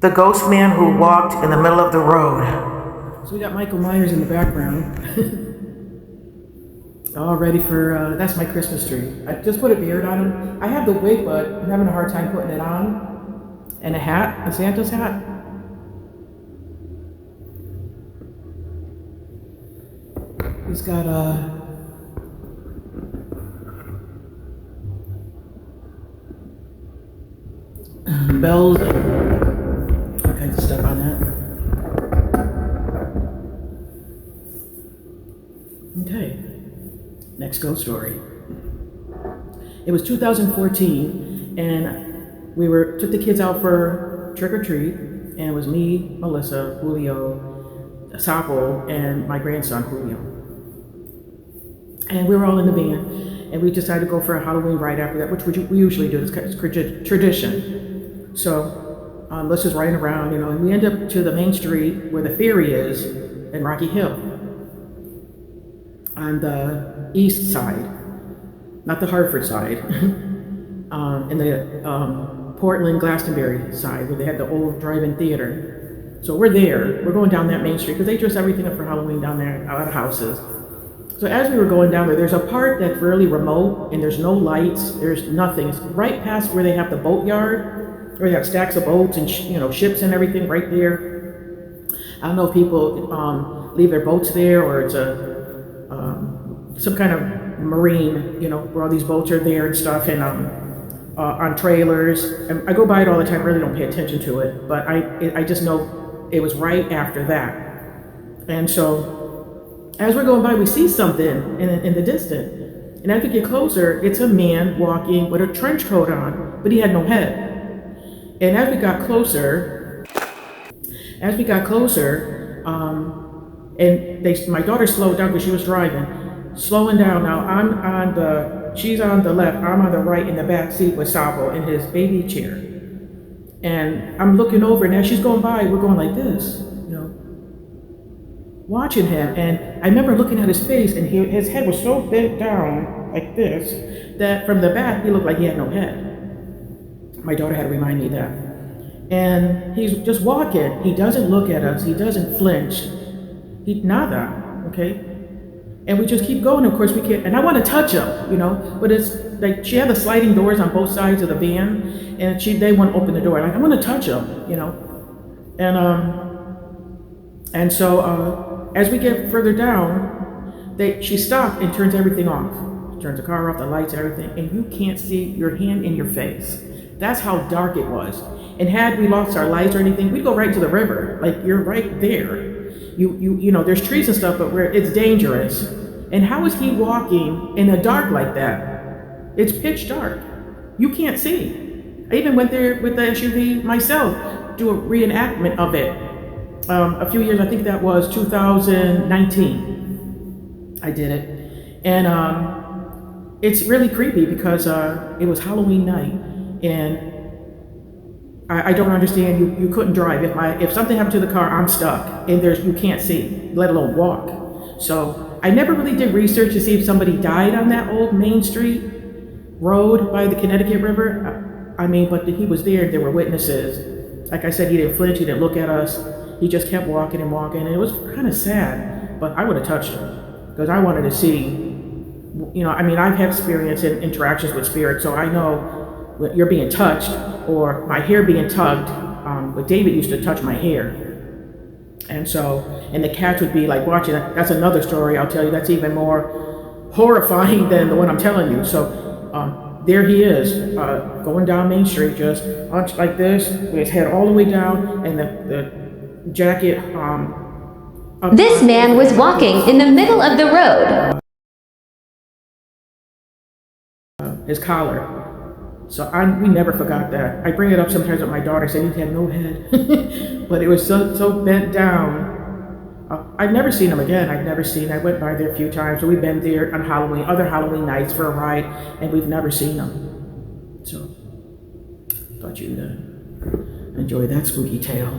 The ghost man who walked in the middle of the road. So we got Michael Myers in the background. All ready for, that's my Christmas tree. I just put a beard on him. I have the wig, but I'm having a hard time putting it on. And a hat, a Santa's hat. He's got bells and all kinds of stuff on that. Okay, next ghost story. It was 2014, and we took the kids out for trick or treat, and it was me, Melissa, Julio, Sapo, and my grandson Julio. And we were all in the van, and we decided to go for a Halloween ride after that, which we usually do. It's tradition. So let's just ride around, and we end up to the main street where the ferry is in Rocky Hill, on the east side, not the Hartford side, in the Portland Glastonbury side where they had the old drive-in theater. So we're there. We're going down that main street because they dress everything up for Halloween down there, out of houses. So as we were going down there, there's a part that's really remote and there's no lights, there's nothing. It's right past where they have the boatyard, where they have stacks of boats and ships and everything right there. I don't know if people leave their boats there or it's some kind of marine, where all these boats are there and stuff, and on trailers. And I go by it all the time, really don't pay attention to it, but I just know it was right after that. And so as we're going by, we see something in the distance. And as we get closer, it's a man walking with a trench coat on, but he had no head. And as we got closer, and my daughter slowed down because she was driving, slowing down. Now she's on the left, I'm on the right in the back seat with Sabo in his baby chair. And I'm looking over, and as she's going by, we're going like this, watching him. And I remember looking at his face, and his head was so bent down like this that from the back he looked like he had no head. My daughter had to remind me that. And he's just walking. He doesn't look at us. He doesn't flinch. They okay? And we just keep going. Of course we can't, and I want to touch him, but it's like she had the sliding doors on both sides of the van, and they wouldn't open the door. Like, I want to touch him, and so as we get further down, she stopped and turns everything off. She turns the car off, the lights, everything, and you can't see your hand in your face. That's how dark it was. And had we lost our lights or anything, we'd go right to the river. Like, you're right there. There's trees and stuff, but it's dangerous. And how is he walking in the dark like that? It's pitch dark. You can't see. I even went there with the SUV myself, do a reenactment of it. A few years, I think that was 2019. I did it. And it's really creepy because it was Halloween night, and I don't understand. You couldn't drive. If something happened to the car, I'm stuck, and you can't see, let alone walk. So I never really did research to see if somebody died on that old Main Street road by the Connecticut River. But he was there. There were witnesses. Like I said, he didn't flinch. He didn't look at us. He just kept walking and walking, and it was kind of sad. But I would have touched him because I wanted to see. I've had experience in interactions with spirits, so I know when you're being touched or my hair being tugged. But David used to touch my hair, and the cats would be like watching. That's another story I'll tell you. That's even more horrifying than the one I'm telling you. So there he is, going down Main Street, just hunched like this, with his head all the way down, and the jacket. This man was walking in the middle of the road. His collar. So we never forgot that. I bring it up sometimes with my daughter, saying he had no head, but it was so bent down. I've never seen him again. I went by there a few times. So we've been there on Halloween, other Halloween nights for a ride, and we've never seen him. So thought you'd enjoy that spooky tale.